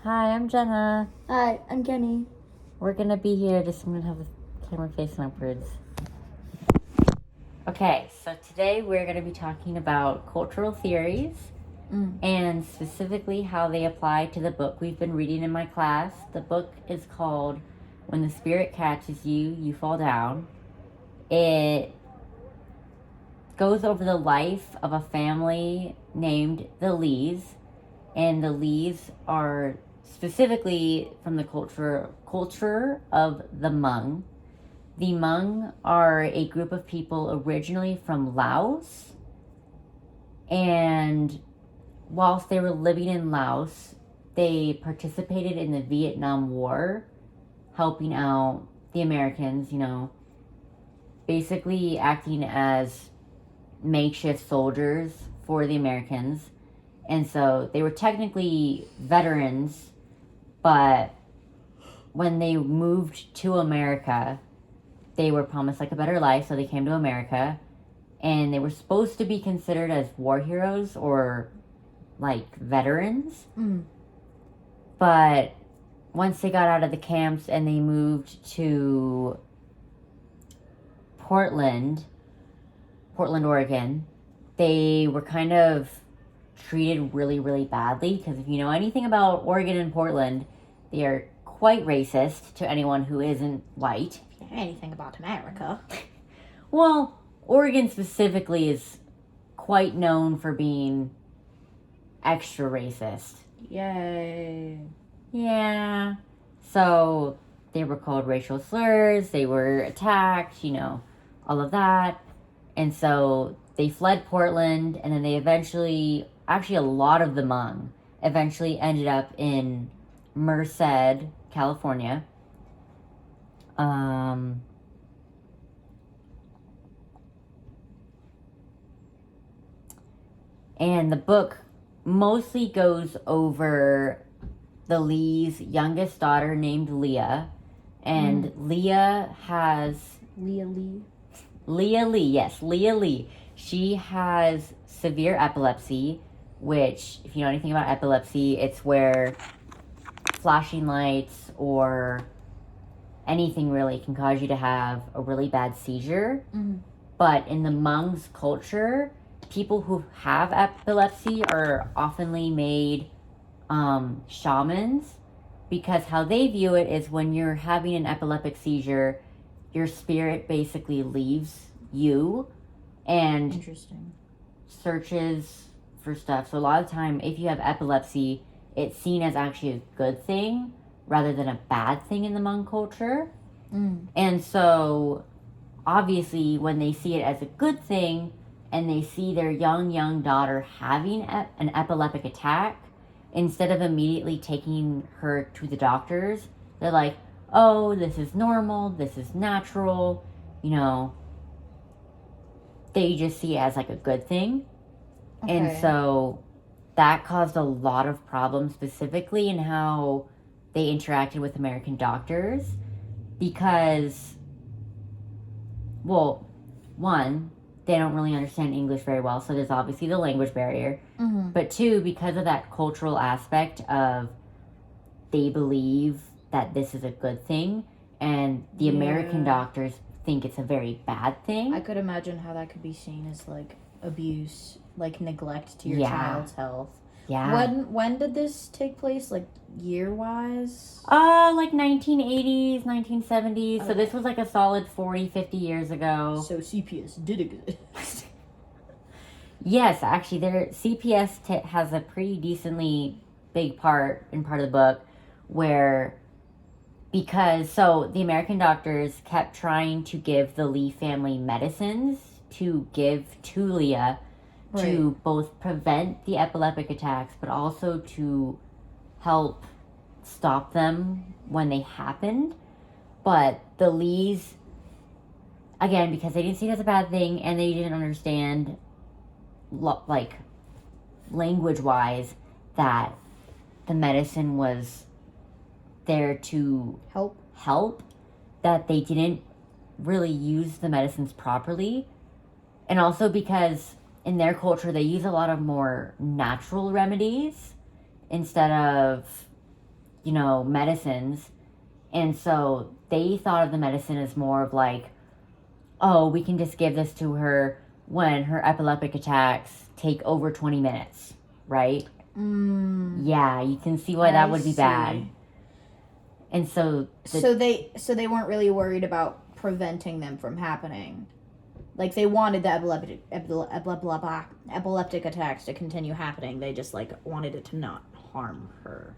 Hi, I'm Jenna. Hi, I'm Kenny. We're gonna be here. I'm gonna have the camera facing upwards. Okay, so today we're gonna be talking about cultural theories and specifically how they apply to the book we've been reading in my class. The book is called When the Spirit Catches You, You Fall Down. It goes over the life of a family named the Lees, and the Lees are specifically from the culture of the Hmong. The Hmong are a group of people originally from Laos, and whilst they were living in Laos, they participated in the Vietnam War, helping out the Americans, basically acting as makeshift soldiers for the Americans. And so they were technically veterans, but when they moved to America, they were promised a better life, so they came to America, and they were supposed to be considered as war heroes or veterans. But once they got out of the camps and they moved to Portland, Oregon, they were kind of treated really, really badly, because if you know anything about Oregon and Portland, they are quite racist to anyone who isn't white. If you know anything about America. Well, Oregon specifically is quite known for being extra racist. Yay. Yeah. So they were called racial slurs, they were attacked, all of that. And so they fled Portland, and then they eventually, actually a lot of the Hmong, eventually ended up in Merced, California. And the book mostly goes over the Lee's youngest daughter named Leah. And Leah has... Leah Lee. Leah Lee, yes, Leah Lee. She has severe epilepsy, which, if you know anything about epilepsy, it's where flashing lights or anything really can cause you to have a really bad seizure. But in the Hmong's culture, people who have epilepsy are oftenly made shamans, because how they view it is when you're having an epileptic seizure, your spirit basically leaves you and Interesting. searches for stuff. So a lot of the time, if you have epilepsy, it's seen as actually a good thing rather than a bad thing in the Hmong culture. And so obviously when they see it as a good thing and they see their young daughter having an epileptic attack, instead of immediately taking her to the doctors, they're like, oh, this is normal, this is natural, they just see it as a good thing. Okay. And so that caused a lot of problems, specifically in how they interacted with American doctors, because, well, one, they don't really understand English very well, so there's obviously the language barrier. But two, because of that cultural aspect of they believe that this is a good thing, and the American doctors think it's a very bad thing. I could imagine how that could be seen as abuse, neglect to your child's health. Yeah. When did this take place, year-wise? 1980s, 1970s. Okay. So this was a solid 40, 50 years ago. So CPS did exist. Yes, actually, CPS has a pretty decently big part of the book, where, so the American doctors kept trying to give the Lee family medicines to give to Leah, to both prevent the epileptic attacks, but also to help stop them when they happened. But the Lees, again, because they didn't see it as a bad thing, and they didn't understand, language-wise, that the medicine was there to help, that they didn't really use the medicines properly. And also because in their culture, they use a lot of more natural remedies instead of medicines. And so they thought of the medicine as more of like, oh, we can just give this to her when her epileptic attacks take over 20 minutes, right? Yeah, you can see why that would be bad. And so they weren't really worried about preventing them from happening. Like, they wanted the epileptic attacks to continue happening. They just, like, wanted it to not harm her.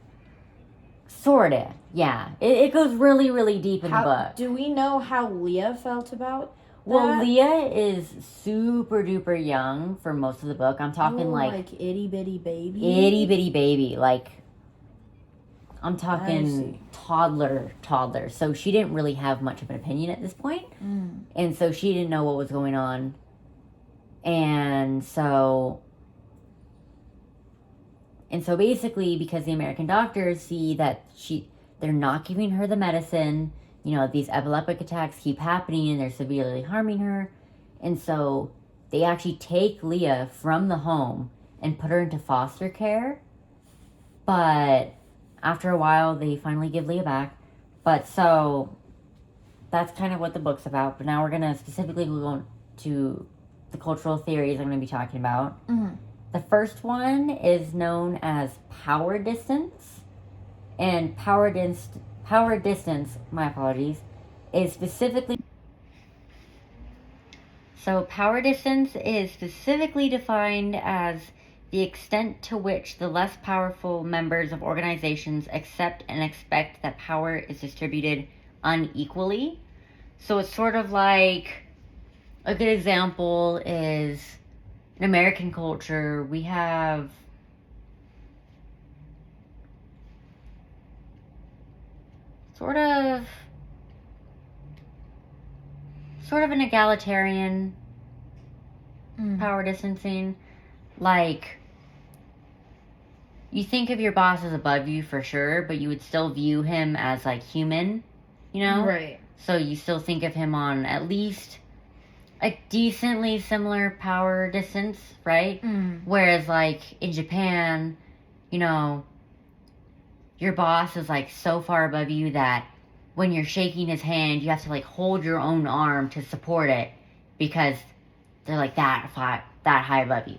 Sorta, yeah. It goes really, really deep in the book. Do we know how Leah felt about that? Well, Leah is super duper young for most of the book. I'm talking like itty bitty baby. Itty bitty baby, like I'm talking toddler. So she didn't really have much of an opinion at this point. And so she didn't know what was going on. And so basically, because the American doctors see that they're not giving her the medicine, these epileptic attacks keep happening and they're severely harming her. And so they actually take Leah from the home and put her into foster care. But after a while, they finally give Leah back. But so that's kind of what the book's about. But now we're going to specifically go to the cultural theories I'm going to be talking about. The first one is known as power distance. And power distance, my apologies, is specifically... So power distance is specifically defined as the extent to which the less powerful members of organizations accept and expect that power is distributed unequally. So it's sort of like, a good example is in American culture, we have sort of an egalitarian power distancing. Like, you think of your boss as above you for sure, but you would still view him as like human, Right. So you still think of him on at least a decently similar power distance, right? Whereas like in Japan, your boss is like so far above you that when you're shaking his hand, you have to like hold your own arm to support it because they're like that high above you,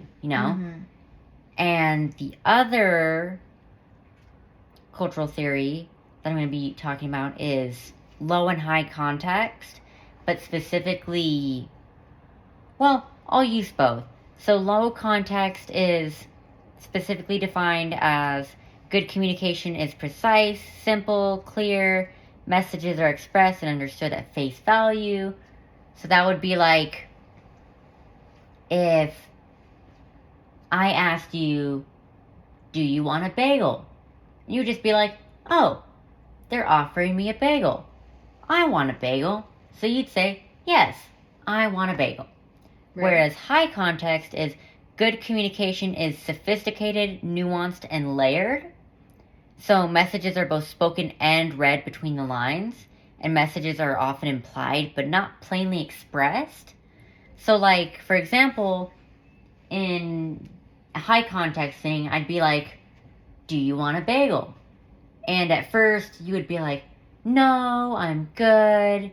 And the other cultural theory that I'm going to be talking about is low and high context, but specifically, well, I'll use both. So low context is specifically defined as good communication is precise, simple, clear, messages are expressed and understood at face value. So that would be like if I asked you, do you want a bagel? You would just be like, oh, they're offering me a bagel. I want a bagel. So you'd say, yes, I want a bagel. Right. Whereas high context is good communication is sophisticated, nuanced, and layered. So messages are both spoken and read between the lines. And messages are often implied, but not plainly expressed. So like, for example, in a high context thing, I'd be like, do you want a bagel? And at first, you would be like, no, I'm good,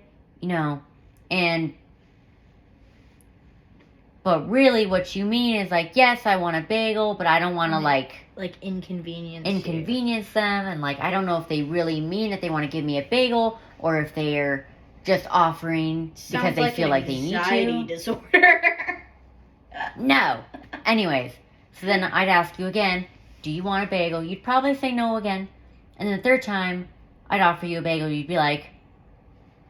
but really what you mean is like, yes, I want a bagel, but I don't want to like inconvenience them. And like, I don't know if they really mean that they want to give me a bagel or if they're just offering because they feel like they need to. Anxiety disorder. No. Anyways, so then I'd ask you again, do you want a bagel? You'd probably say no again. And then the third time, I'd offer you a bagel. You'd be like,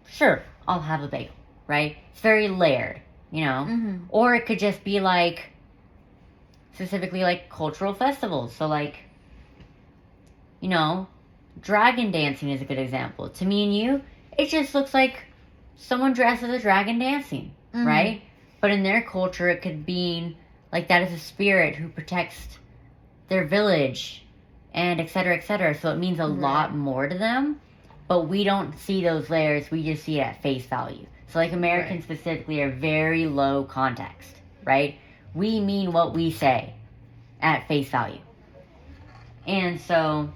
sure, I'll have a bagel, right? It's very layered, Or it could just be like, specifically like cultural festivals. So like, dragon dancing is a good example. To me and you, it just looks like someone dressed as a dragon dancing, right? But in their culture, it could mean like that is a spirit who protects their village and et cetera, et cetera. So it means a lot more to them, but we don't see those layers. We just see it at face value. So like Americans specifically are very low context, right? We mean what we say at face value. And so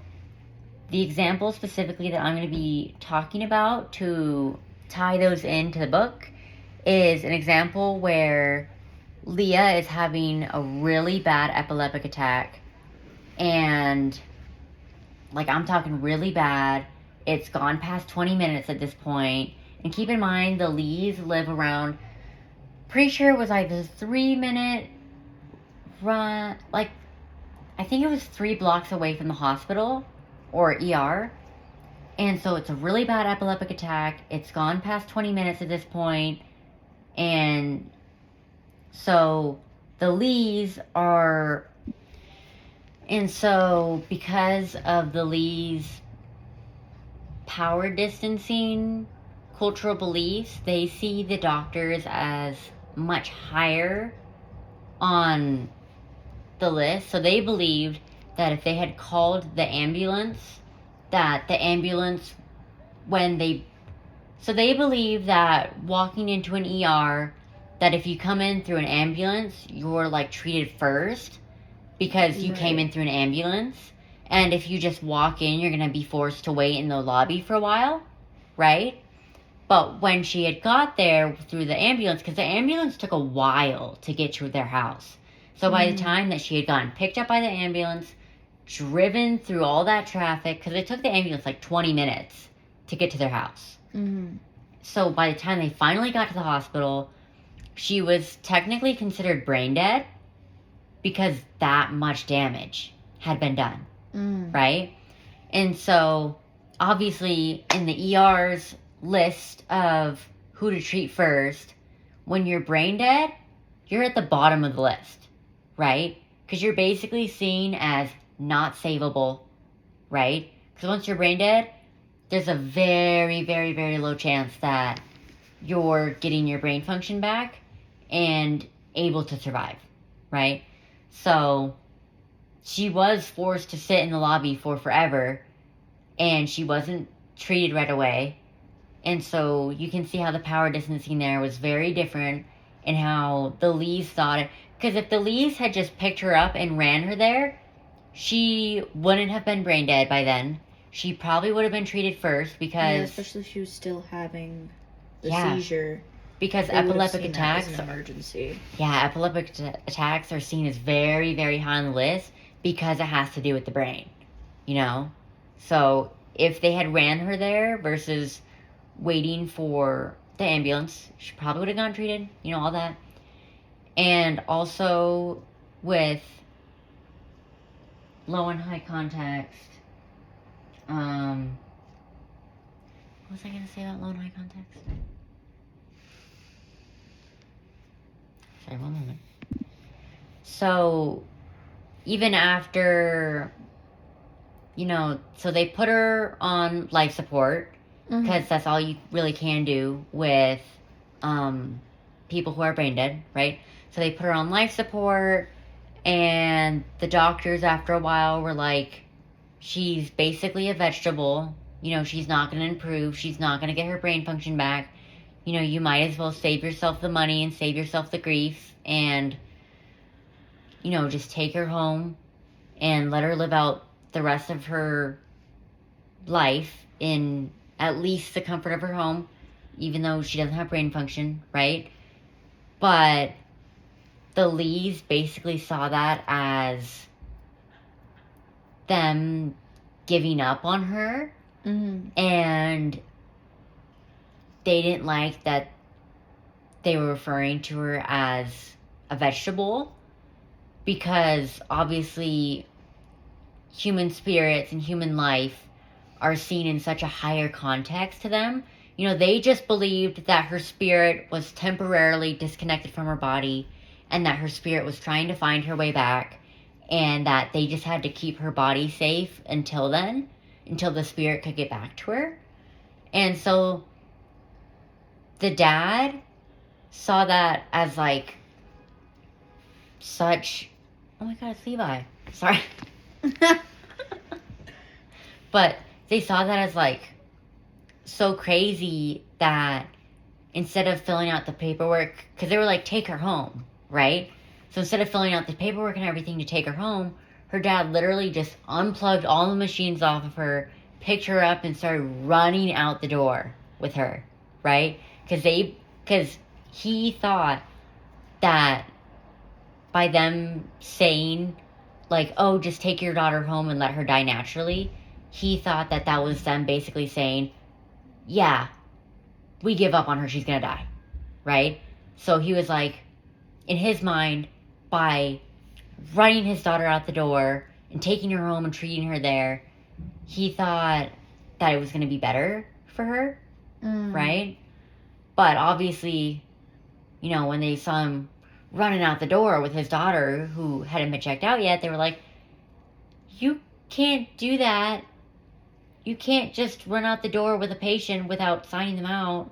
the example specifically that I'm going to be talking about to tie those into the book is an example where Leah is having a really bad epileptic attack, and like I'm talking really bad. It's gone past 20 minutes at this point. And keep in mind, the Lees live around, pretty sure it was like a 3-minute run, like I think it was 3 blocks away from the hospital or ER. And so it's a really bad epileptic attack. It's gone past 20 minutes at this point. And so the Lees are... And so because of the Lees' power distancing cultural beliefs, they see the doctors as much higher on the list. So they believed that if they had called the ambulance, that the ambulance, so they believe that walking into an ER, that if you come in through an ambulance, you're like treated first because you came in through an ambulance. And if you just walk in, you're going to be forced to wait in the lobby for a while, right? But when she had got there through the ambulance, because the ambulance took a while to get to their house. So by the time that she had gotten picked up by the ambulance, driven through all that traffic, because it took the ambulance like 20 minutes to get to their house. So by the time they finally got to the hospital, she was technically considered brain dead because that much damage had been done, right? And so obviously in the ER's list of who to treat first, when you're brain dead, you're at the bottom of the list, right? Because you're basically seen as not savable, right? Because once you're brain dead, there's a very, very, very low chance that you're getting your brain function back and able to survive, right? So she was forced to sit in the lobby for forever, and she wasn't treated right away. And so you can see how the power distancing there was very different, and how the Lees thought it. Because if the Lees had just picked her up and ran her there, she wouldn't have been brain dead by then. She probably would have been treated first because... Yeah, especially if she was still having the seizure. Because epileptic attacks... As an emergency. Yeah, epileptic attacks are seen as very, very high on the list because it has to do with the brain, you know? So if they had ran her there versus waiting for the ambulance, she probably would have gotten treated, you know, all that. And also with low and high context, what was I going to say about low and high context? Sorry, one moment. So, even after, you know, so they put her on life support, because that's all you really can do with people who are brain dead, right? So they put her on life support, and the doctors after a while were like, she's basically a vegetable. You know, she's not going to improve. She's not going to get her brain function back. You know, you might as well save yourself the money and save yourself the grief and, you know, just take her home and let her live out the rest of her life in at least the comfort of her home, even though she doesn't have brain function, right? But the Lees basically saw that as them giving up on her, and they didn't like that they were referring to her as a vegetable, because obviously human spirits and human life are seen in such a higher context to them. You know, they just believed that her spirit was temporarily disconnected from her body, and that her spirit was trying to find her way back, and that they just had to keep her body safe until then, until the spirit could get back to her. And so the dad saw that as like such... Oh my god, it's Levi. Sorry. But they saw that as like so crazy that instead of filling out the paperwork, because they were like, take her home, right? So instead of filling out the paperwork and everything to take her home, her dad literally just unplugged all the machines off of her, picked her up and started running out the door with her, right? Because he thought that by them saying, like, oh, just take your daughter home and let her die naturally, he thought that that was them basically saying, yeah, we give up on her, she's gonna die, right? So he was like, in his mind, by running his daughter out the door and taking her home and treating her there, he thought that it was going to be better for her, right? But obviously, you know, when they saw him running out the door with his daughter who hadn't been checked out yet, they were like, you can't do that. You can't just run out the door with a patient without signing them out.